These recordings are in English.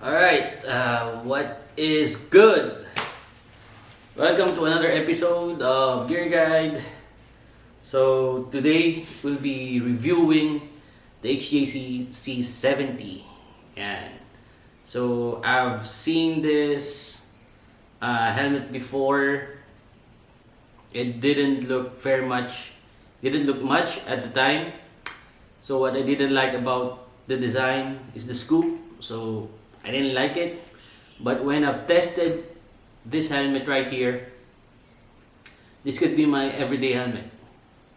Alright, what is good? Welcome to another episode of Gear Guide. So today we'll be reviewing the HJC C70. Yan. So I've seen this helmet before. It didn't look much at the time. So what I didn't like about the design is the scoop. So I didn't like it. But when I've tested this helmet right here, this could be my everyday helmet.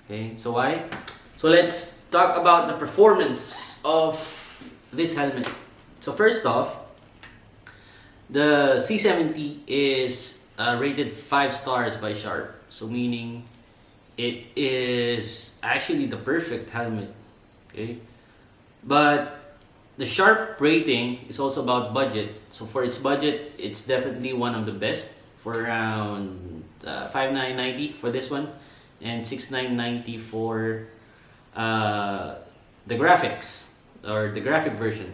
Okay, so why? So let's talk about the performance of this helmet. So first off, the C70 is rated 5 stars by Sharp. So meaning it is actually the perfect helmet. Okay, but the Sharp rating is also about budget. So for its budget, it's definitely one of the best for around 5,990 for this one and 6,990 for the graphics or the graphic version.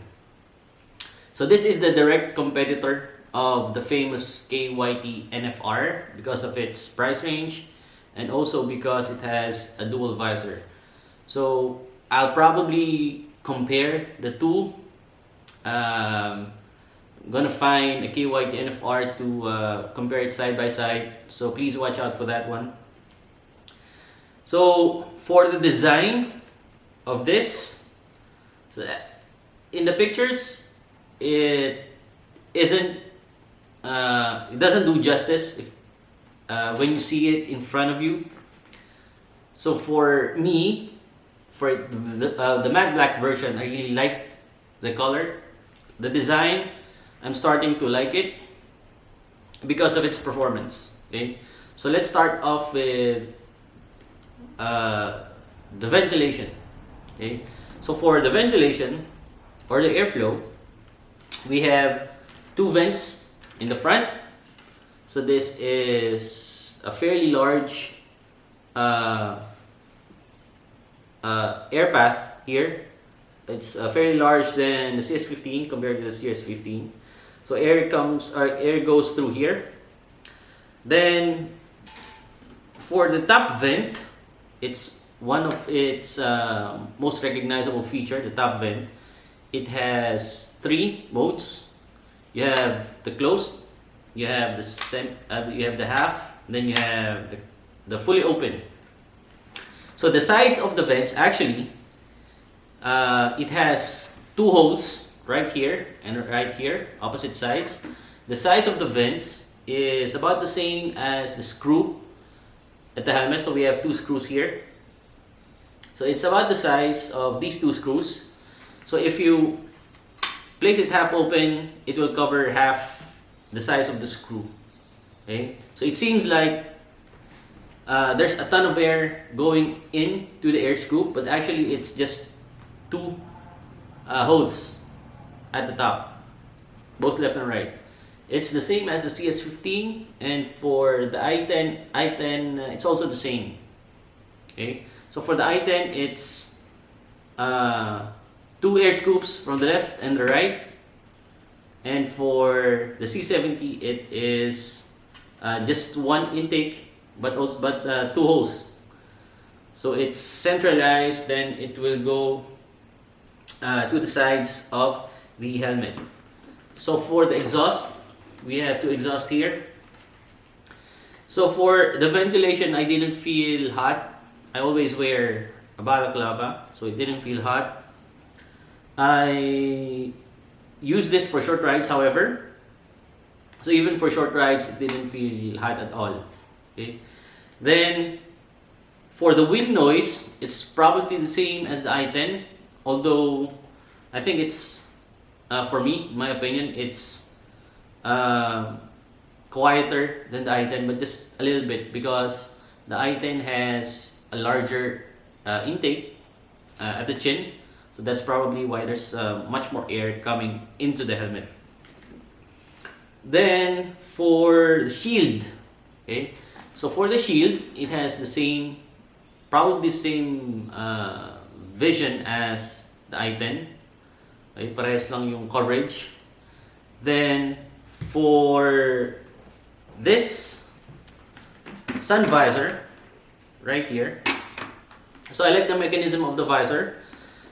So this is the direct competitor of the famous Guyde NFR because of its price range and also because it has a dual visor. So I'll probably compare the two. I'm gonna find a Guyde NFR to compare it side by side, so please watch out for that one. So for the design of this, so in the pictures it doesn't do justice when you see it in front of you. So for me, for the matte black version, I really like the color. The design, I'm starting to like it because of its performance. Okay, so let's start off with the ventilation. Okay, so for the ventilation or the airflow, we have two vents in the front. So this is a fairly large air path here. It's fairly large than the CS15 compared to the CS15. So air goes through here. Then for the top vent, it's one of its most recognizable feature. The top vent, it has 3 modes. You have the closed, you have the half, then you have the fully open. So the size of the vents actually, it has 2 holes right here and right here, opposite sides. The size of the vents is about the same as the screw at the helmet. So we have 2 screws here. So it's about the size of these 2 screws. So if you place it half open, it will cover half the size of the screw. Okay, so it seems like there's a ton of air going into the air scoop, but actually it's just 2 holes at the top, both left and right. It's the same as the CS15, and for the i10, it's also the same. Okay, so for the i10, it's 2 air scoops from the left and the right, and for the C70, it is just 1 intake, but 2 holes. So it's centralized, then it will go to the sides of the helmet. So for the exhaust, we have 2 exhausts here. So for the ventilation, I didn't feel hot. I always wear a balaclava, so it didn't feel hot. I use this for short rides, however. So even for short rides, it didn't feel hot at all. Okay. Then for the wind noise, it's probably the same as the i10, although I think it's, for me, in my opinion, it's quieter than the i10, but just a little bit, because the i10 has a larger intake at the chin, so that's probably why there's much more air coming into the helmet. Then for the shield, okay, so for the shield, it has the same, probably same vision as the i10. Okay, parehas lang yung coverage. Then for this Sun Visor right here, so I like the mechanism of the visor.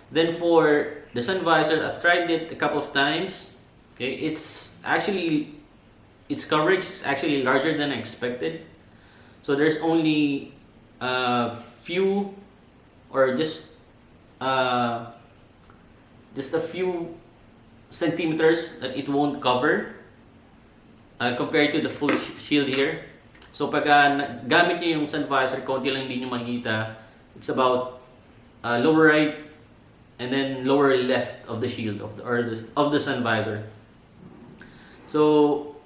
Then for the Sun Visor, I've tried it a couple of times. Okay, its coverage is actually larger than I expected. So there's only a few, or just a few centimeters that it won't cover compared to the full shield here. So pag gamit niyo yung Sun Visor, konti lang din yung makikita. It's about lower right and then lower left of the shield of the Sun Visor. So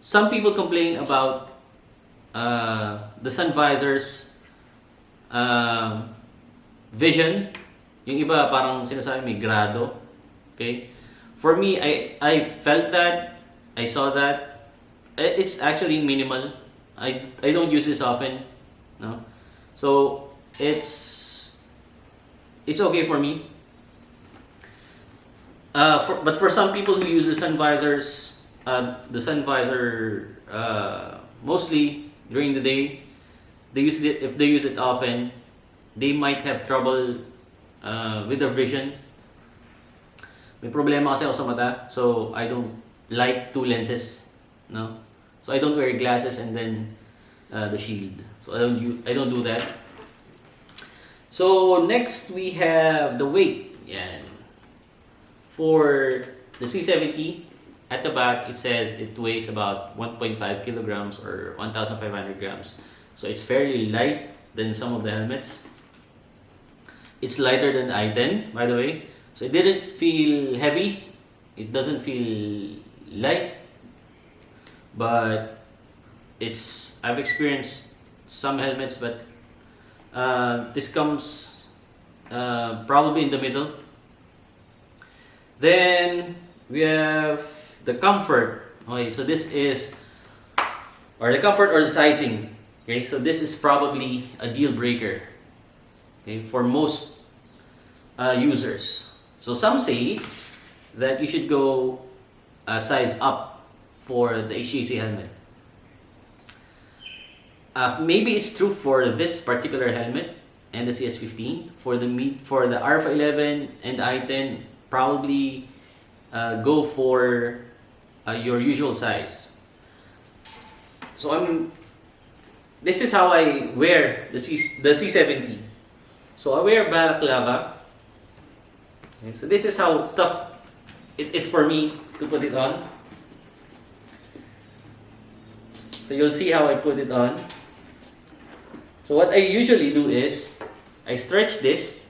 some people complain about the Sun Visor's vision. Yung iba parang sinasabi may grado. Okay? For me, I felt that, I saw that. It's actually minimal. I don't use this often, no. So it's okay for me. But for some people who use the Sun Visors, mostly during the day, if they use it often, they might have trouble with their vision. May problema kasi ako sa mata, so I don't like two lenses, no. So I don't wear glasses and then the shield. So I don't do that. So next we have the weight. Yan. For the C70, at the back it says it weighs about 1.5 kilograms or 1,500 grams. So it's fairly light than some of the helmets. It's lighter than the i10, by the way. So it didn't feel heavy. It doesn't feel light. But I've experienced some helmets, but this comes probably in the middle. Then we have the comfort. Okay, so this is, or the comfort or the sizing. Okay, so this is probably a deal breaker. Okay, for most users. So some say that you should go size up for the HJC helmet. Maybe it's true for this particular helmet and the CS15. For the Alpha 11 and i10, probably go for your usual size. So this is how I wear the C70. So I wear balaclava. Okay, so this is how tough it is for me to put it on. So you'll see how I put it on. So what I usually do is I stretch this,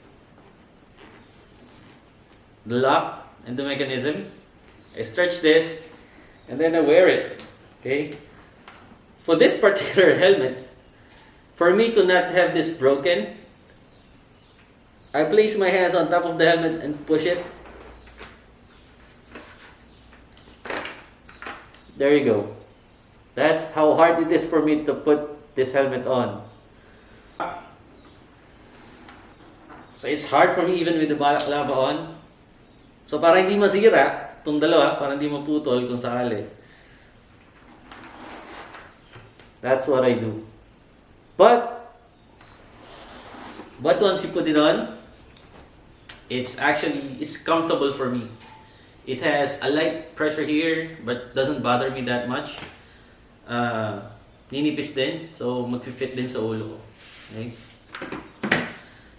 the lock and the mechanism. I stretch this and then I wear it. Okay. For this particular helmet, for me to not have this broken, I place my hands on top of the helmet and push it. There you go. That's how hard it is for me to put this helmet on. So it's hard for me even with the balaclava on. So para hindi masira, itong dalawa, para hindi maputol kung sakali. That's what I do. But once you put it on, it's comfortable for me. It has a light pressure here, but doesn't bother me that much. Ninipis din, so mag-fit din sa ulo ko. Okay?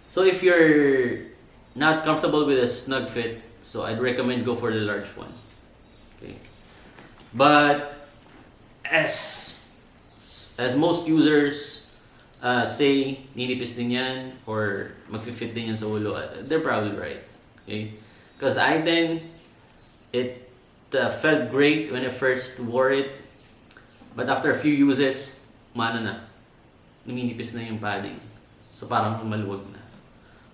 So if you're not comfortable with a snug fit, so I'd recommend go for the large one. Okay. But as most users say, ninipis din yan or mag-fit din yan sa ulo, they're probably right. Okay? Because it felt great when I first wore it, but after a few uses, numinipis na yung padding. So parang maluwag na.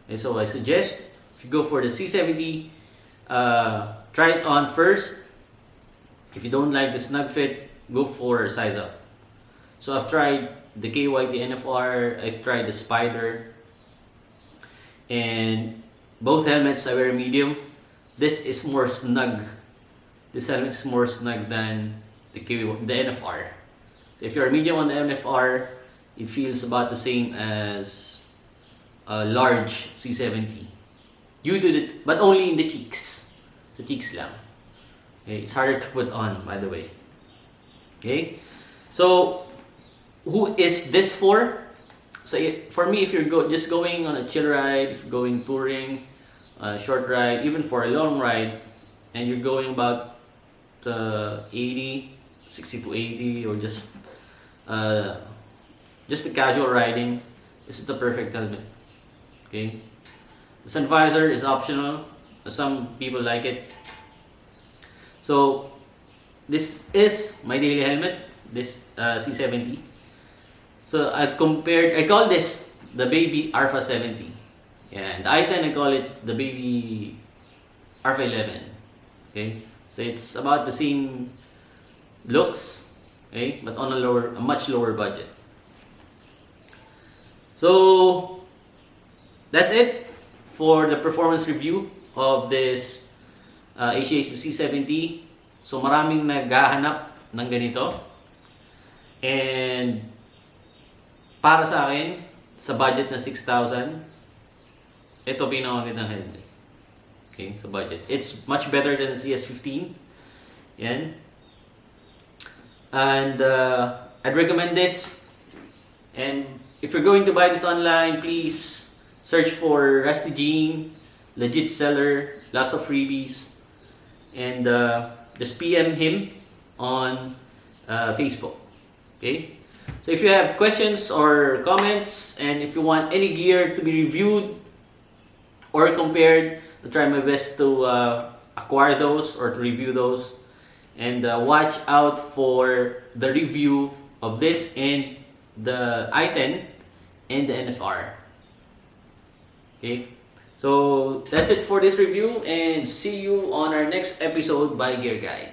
Okay, so I suggest if you go for the C70, try it on first. If you don't like the snug fit, go for size up. So I've tried the KYT NFR, I've tried the Spider, and both helmets I wear medium. This is more snug this helmet is more snug than the NFR. So if you're medium on the NFR, it feels about the same as a large C70. But only in the cheeks. The cheeks lang. Okay, it's harder to put on, by the way. Okay, so who is this for? So for me, if you're just going on a chill ride, if you're going touring, short ride, even for a long ride, and you're going about 60 to 80, or just a casual riding, this is the perfect helmet. Okay, the Sun Visor is optional. Some people like it. So this is my daily helmet, this C70. So I call this the baby Alpha 70. Yeah, and the i10 I call it the baby Alpha 11. Okay, so it's about the same looks, okay, but on a much lower budget. So that's it for the performance review of this HJC C70. So maraming naghahanap ng ganito. And para sa akin, sa budget na 6,000, ito pinakamagandang helmet. Okay, sa budget. It's much better than the CS15. Yan. And I'd recommend this. And if you're going to buy this online, please search for Rusty Jean, legit seller, lots of freebies. And just PM him on Facebook. Okay? So if you have questions or comments, and if you want any gear to be reviewed or compared, I'll try my best to acquire those or to review those. And watch out for the review of this and the i10 and the NFR. Okay? So that's it for this review, and see you on our next episode by Gear Guide.